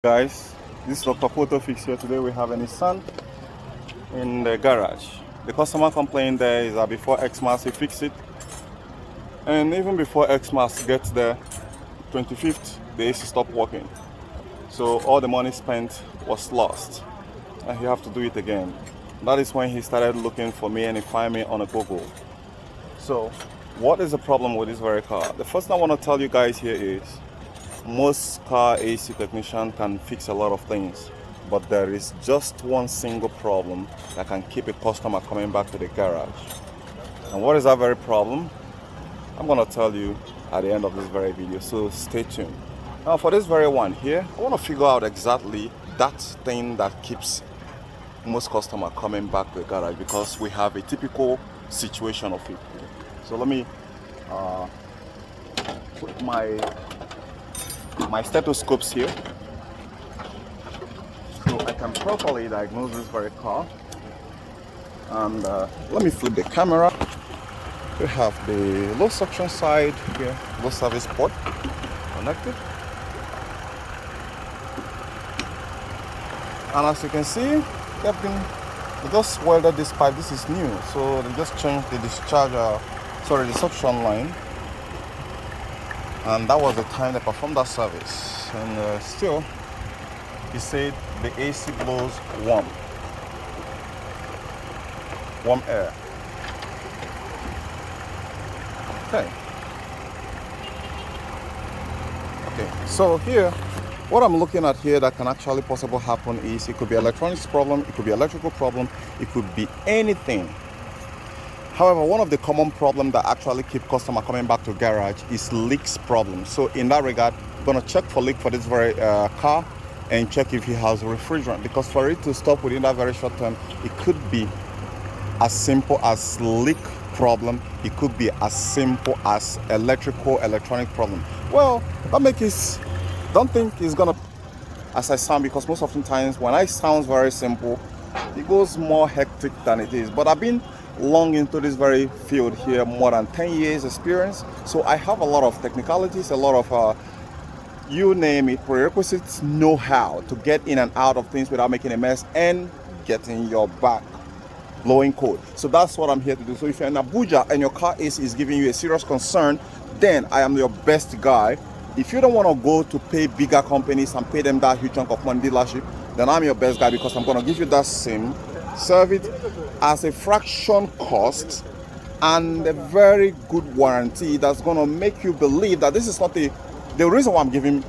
Guys, this is Dr. Photo Fix here. Today we have a Nissan in the garage. The customer complaint there is that before Xmas he fixed it, and even before Xmas gets there, 25th, the AC stopped working. So all the money spent was lost, and he have to do it again. That is when he started looking for me, and he find me on a Google. So what is the problem with this very car? The first thing I want to tell you guys here is most car AC technician can fix a lot of things, but there is just one single problem that can keep a customer coming back to the garage. And what is that very problem? I'm going to tell you at the end of this very video, so stay tuned. Now for this very one here, I want to figure out exactly that thing that keeps most customer coming back to the garage, because we have a typical situation of it. So let me put my stethoscopes here so I can properly diagnose this very car. And let me flip the camera. We have the low suction side here, low service port connected, and as you can see, they just welded this pipe. This is new, so they just changed the the suction line. And that was the time they performed that service. And still, he said the AC blows warm air. Okay, so here, what I'm looking at here that can actually possibly happen is it could be electronics problem, it could be electrical problem, it could be anything. However, one of the common problems that actually keep customer coming back to garage is leaks problem. So in that regard, I'm gonna check for leak for this very car and check if he has refrigerant, because for it to stop within that very short time, it could be as simple as leak problem. It could be as simple as electronic problem. Well, that makes it, don't think it's gonna as I sound, because most often times when I sound very simple, it goes more hectic than it is. But I've been long into this very field here, more than 10 years experience, so I have a lot of technicalities, a lot of you name it, prerequisites, know-how to get in and out of things without making a mess and getting your back blowing code. So that's what I'm here to do. So if you're in Abuja and your car AC is giving you a serious concern, then I am your best guy. If you don't want to go to pay bigger companies and pay them that huge chunk of money dealership, then I'm your best guy, because I'm going to give you that same serve it as a fraction cost and a very good warranty that's going to make you believe that this is not the reason why I'm giving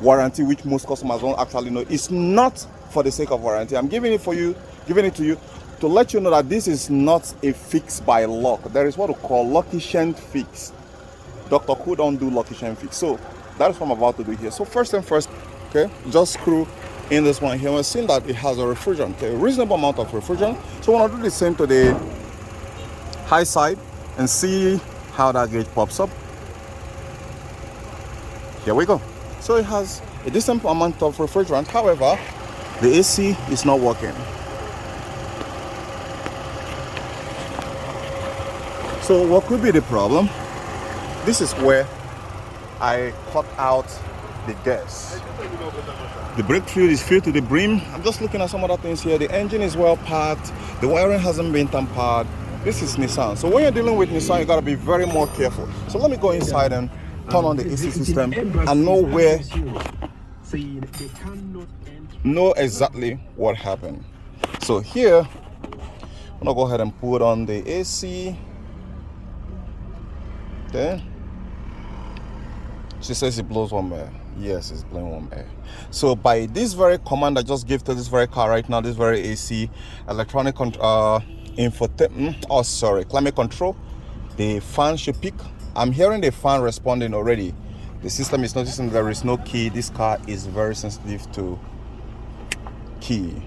warranty, which most customers don't actually know. It's not for the sake of warranty. I'm giving it to you to let you know that this is not a fix by luck. There is what we call lucky shan't fix. Dr. Who don't do lucky shan't fix. So that's what I'm about to do here. So first and first, okay, just screw in this one here. We're seeing that it has a refrigerant, a reasonable amount of refrigerant. So I want to do the same to the high side and see how that gauge pops up. Here we go. So it has a decent amount of refrigerant. However, the AC is not working. So what could be the problem? This is where I cut out the gas. The brake fluid is filled to the brim. I'm just looking at some other things here. The engine is well packed. The wiring hasn't been tampered. This is Nissan. So when you're dealing with Nissan, you gotta be very more careful. So let me go inside and turn on the AC system and know exactly what happened. So here, I'm gonna go ahead and put on the AC. Okay. She says it blows warm air. Yes, it's blowing warm air. So by this very command I just gave to this very car right now, this very AC, electronic climate control, the fan should peak. I'm hearing the fan responding already. The system is noticing there is no key. This car is very sensitive to key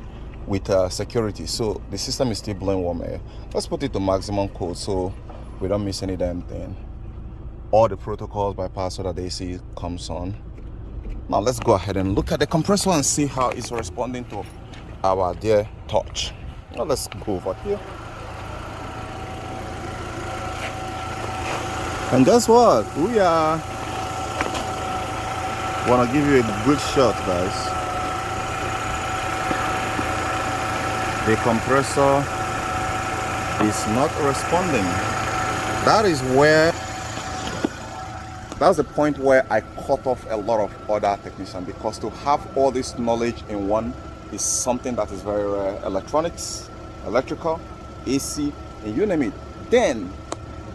with security, so the system is still blowing warm air. Let's put it to maximum code so we don't miss any damn thing. All the protocols bypass so that the AC comes on. Now let's go ahead and look at the compressor and see how it's responding to our dear touch. Now let's go over here. And guess what? We are want to give you a good shot, guys. the compressor is not responding. That's the point where I cut off a lot of other technicians, because to have all this knowledge in one is something that is very rare. Electronics, electrical, AC, and you name it. Then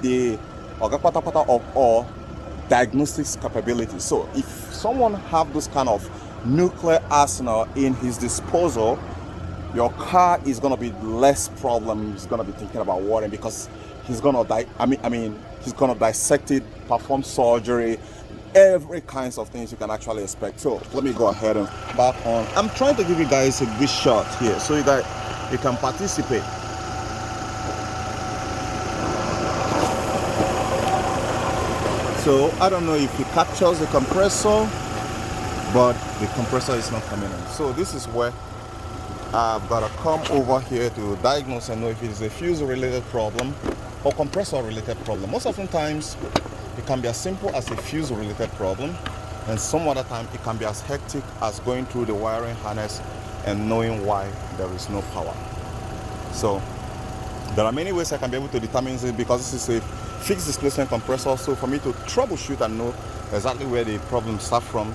the ogapatapata of all diagnostics capability. So if someone have this kind of nuclear arsenal in his disposal, your car is gonna be less problem. He's gonna be thinking about warning, because he's gonna he's gonna dissect it, perform surgery, every kinds of things you can actually expect. So let me go ahead and back on. I'm trying to give you guys a good shot here so that you can participate. So I don't know if it captures the compressor, but the compressor is not coming in. So this is where I've got to come over here to diagnose and know if it is a fuse related problem or compressor related problem. Most often times it can be as simple as a fuse related problem, and some other time it can be as hectic as going through the wiring harness and knowing why there is no power. So there are many ways I can be able to determine it, because this is a fixed displacement compressor. So for me to troubleshoot and know exactly where the problem starts from,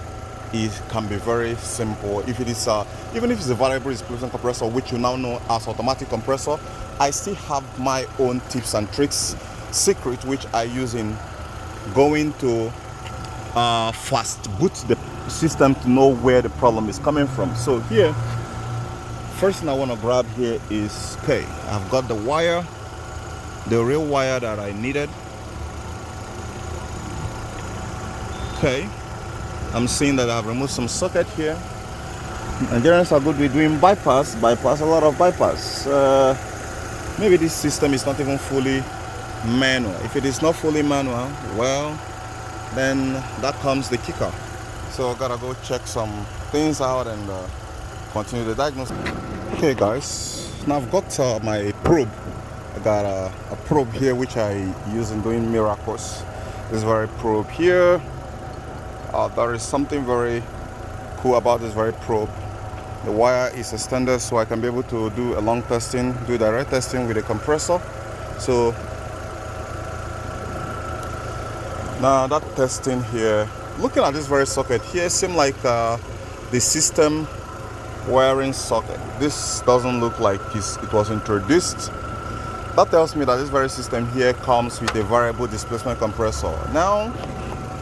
it can be very simple. If it is even if it's a variable displacement compressor, which you now know as automatic compressor, I still have my own tips and tricks, secret, which I use in going to fast boot the system to know where the problem is coming from. So here, first thing I want to grab here is, okay, I've got the wire, the real wire that I needed. Okay, I'm seeing that I've removed some socket here. Nigerians are good with doing bypass, a lot of bypass. Maybe this system is not even fully manual. If it is not fully manual, well, then that comes the kicker. So I gotta go check some things out and continue the diagnosis. Okay guys, now I've got my probe. I got a probe here which I use in doing miracles. This very probe here. There is something very cool about this very probe. The wire is extended so I can be able to do a long testing, do direct testing with a compressor. So now that testing here, looking at this very socket here, seems like the system wiring socket. This doesn't look like it was introduced. That tells me that this very system here comes with a variable displacement compressor. Now,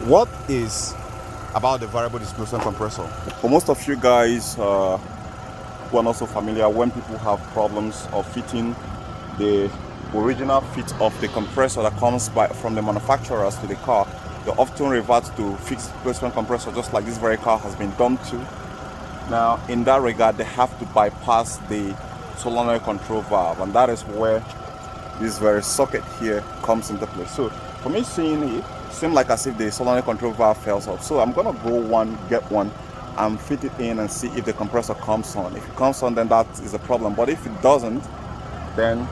what is about the variable displacement compressor? For most of you guys who are not so familiar, when people have problems of fitting the original fit of the compressor that comes from the manufacturers to the car, they often revert to fixed displacement compressor, just like this very car has been done to. Now, in that regard, they have to bypass the solenoid control valve, and that is where this very socket here comes into play. So for me, seeing it seems like as if the solenoid control valve fails off. So I'm gonna get one and fit it in and see if the compressor comes on. If it comes on, then that is a problem. But if it doesn't, then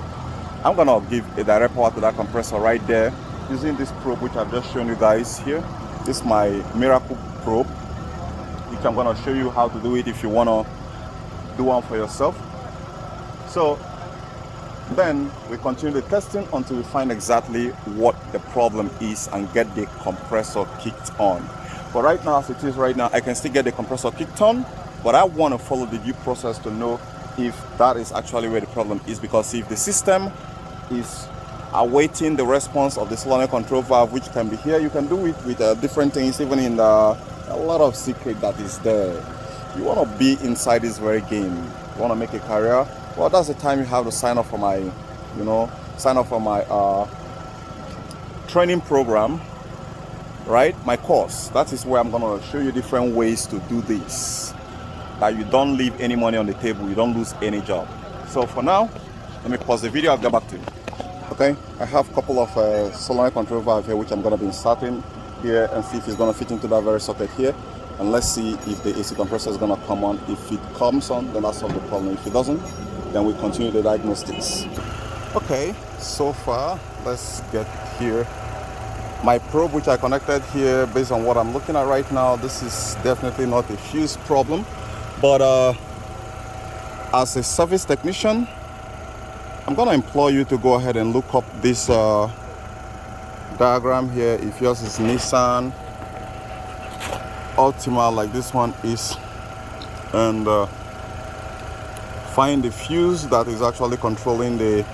I'm gonna give a direct power to that compressor right there using this probe which I've just shown you guys here. This is my miracle probe, which I'm gonna show you how to do it if you wanna do one for yourself. So then we continue the testing until we find exactly what the problem is and get the compressor kicked on. But right now, as it is right now, I can still get the compressor kicked on, but I want to follow the due process to know if that is actually where the problem is, because if the system is awaiting the response of the solenoid control valve, which can be here, you can do it with different things, even in a lot of secret that is there. You want to be inside this very game. You want to make a career. Well, that's the time you have to sign up for my, training program, right? My course. That is where I'm going to show you different ways to do this, that you don't leave any money on the table, you don't lose any job. So for now, let me pause the video. I'll get back to you. Okay, I have a couple of solenoid control valve here, which I'm going to be inserting here and see if it's going to fit into that very socket here. And let's see if the AC compressor is going to come on. If it comes on, then that's solve the problem. If it doesn't, then we continue the diagnostics. Okay, so far, let's get here. My probe, which I connected here, based on what I'm looking at right now, this is definitely not a fuse problem, but as a service technician, I'm gonna implore you to go ahead and look up this diagram here. If yours is Nissan Altima like this one is, and find the fuse that is actually controlling the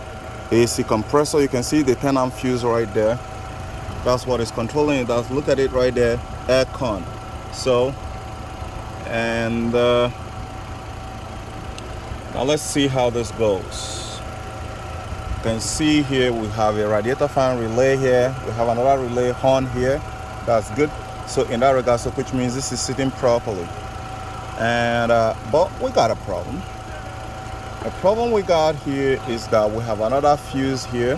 AC compressor. You can see the 10 amp fuse right there. That's what is controlling it. That's, look at it right there, air con. So, and now let's see how this goes. You can see here we have a radiator fan relay here. We have another relay horn here. That's good. So in that regard, so which means this is sitting properly. And but we got a problem. The problem we got here is that we have another fuse here,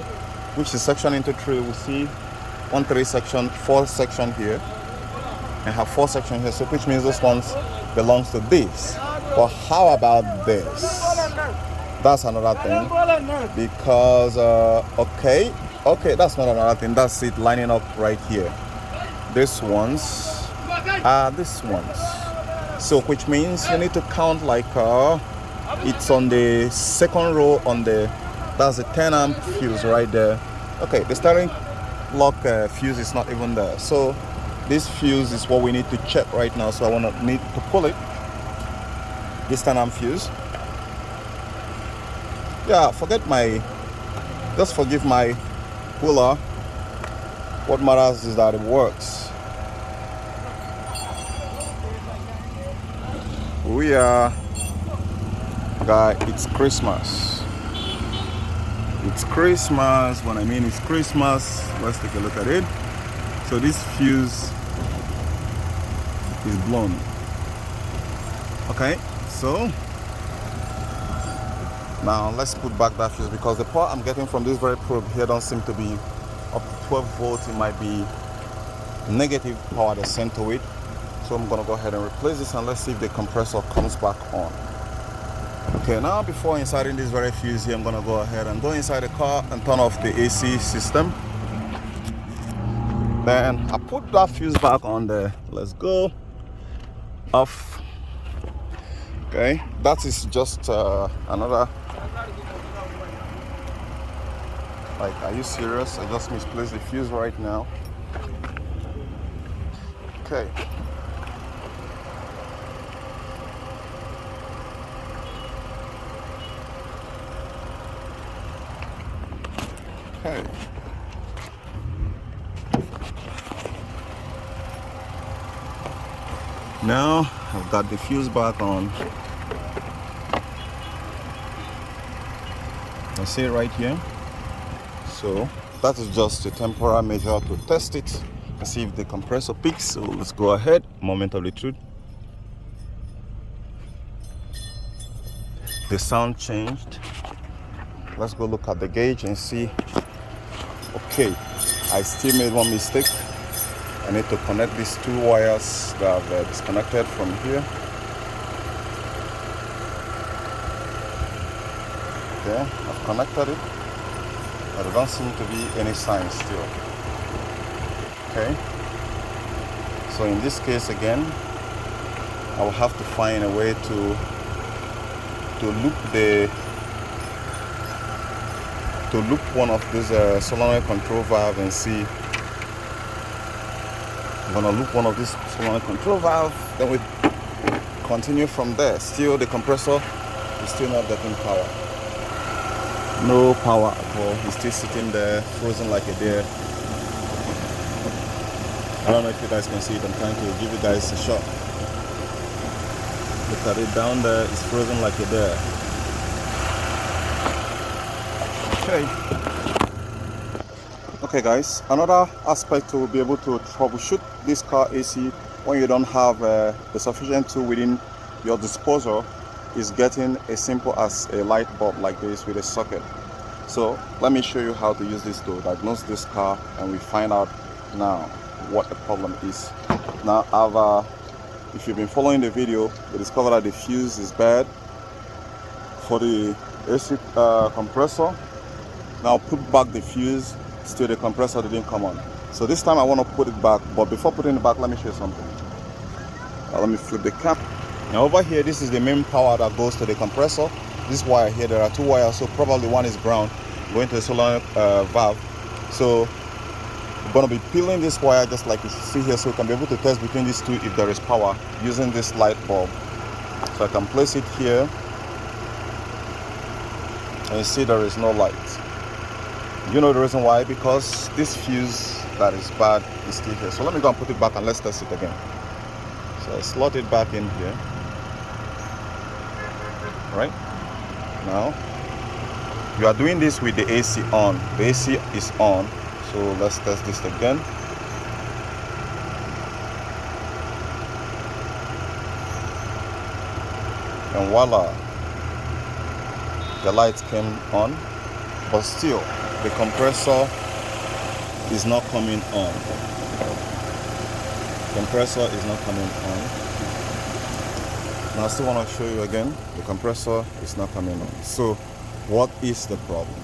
which is sectioned into three. We see 1, 3 section, 4 section here, and have 4 section here. So which means this one belongs to this. But how about this? That's another thing. Because okay, that's not another thing. That's it lining up right here. This ones are this ones. So which means you need to count like it's on the second row on the, that's a 10 amp fuse right there. Okay, the starting lock fuse is not even there. So this fuse is what we need to check right now. So I need to pull it. This 10 amp fuse. Yeah, just forgive my puller. What matters is that it works. We are, guy, it's Christmas. It's Christmas. What I mean is Christmas. Let's take a look at it. So this fuse is blown. Okay, so now let's put back that fuse, because the power I'm getting from this very probe here don't seem to be up to 12 volts. It might be negative power that's sent to it. So I'm gonna go ahead and replace this, and let's see if the compressor comes back on. Okay, now before inserting this very fuse here, I'm gonna go ahead and go inside the car and turn off the AC system. Then I put that fuse back on there. Let's go off. Okay, that is just another, like, are you serious? I just misplaced the fuse right now. Okay. Okay. Now I've got the fuse back on. I see it right here. So that is just a temporary measure to test it and see if the compressor peaks. So let's go ahead. Moment of the truth. The sound changed. Let's go look at the gauge and see. Okay, I still made one mistake. I need to connect these 2 wires that are disconnected from here. Okay, I've connected it, but there don't seem to be any signs still. Okay, so in this case again, I will have to find a way to loop one of these solenoid control valve and see. I'm gonna loop one of these solenoid control valve, then we continue from there. Still the compressor is still not getting power. No power at all. It's still sitting there frozen like a deer. I don't know if you guys can see it. I'm trying to give you guys a shot. Look at it down there, it's frozen like a deer. Okay guys, another aspect to be able to troubleshoot this car AC when you don't have the sufficient tool within your disposal is getting as simple as a light bulb like this with a socket. So let me show you how to use this to diagnose this car, and we find out now what the problem is. Now if you've been following the video, we discovered that the fuse is bad for the AC compressor. Now put back the fuse, still the compressor didn't come on. So this time I want to put it back, but before putting it back, let me show you something. Let me flip the cap. Now over here, this is the main power that goes to the compressor. This wire here, there are two wires, so probably one is ground going to the solenoid valve. So we're going to be peeling this wire just like you see here, so we can be able to test between these two if there is power using this light bulb. So I can place it here and you see there is no light. You know the reason why? Because this fuse that is bad is still here. So let me go and put it back and let's test it again. So I slot it back in here. Right now you are doing this with the AC on. The AC is on, so let's test this again. And voila, the lights came on, but still the compressor is not coming on. Compressor is not coming on. Now I still want to show you again, the compressor is not coming on. So what is the problem?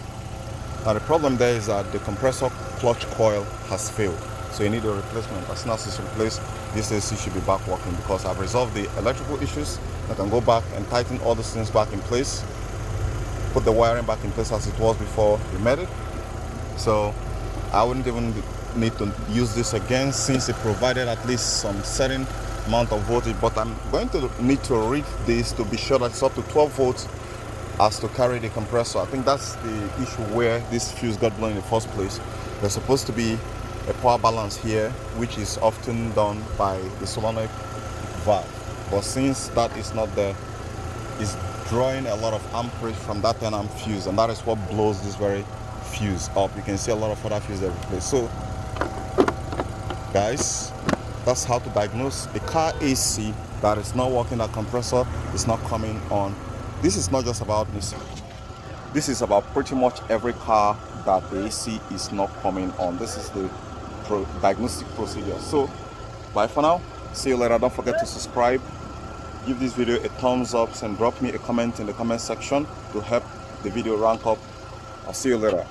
Now the problem there is that the compressor clutch coil has failed. So you need a replacement. As soon as it's replaced, this AC should be back working, because I've resolved the electrical issues. I can go back and tighten all these things back in place, put the wiring back in place as it was before we made it. So I wouldn't even need to use this again, since it provided at least some certain amount of voltage, but I'm going to need to read this to be sure that it's up to 12 volts as to carry the compressor. I think that's the issue where this fuse got blown in the first place. There's supposed to be a power balance here, which is often done by the solenoid valve, but since that is not there, it's drawing a lot of amperage from that 10 amp fuse, and that is what blows this very fuse up. You can see a lot of other fuses that replaced. So guys, that's how to diagnose a car AC that is not working, that compressor is not coming on. This is not just about Nissan. This is about pretty much every car that the AC is not coming on. This is the diagnostic procedure. So bye for now. See you later. Don't forget to subscribe. Give this video a thumbs up and drop me a comment in the comment section to help the video rank up. I'll see you later.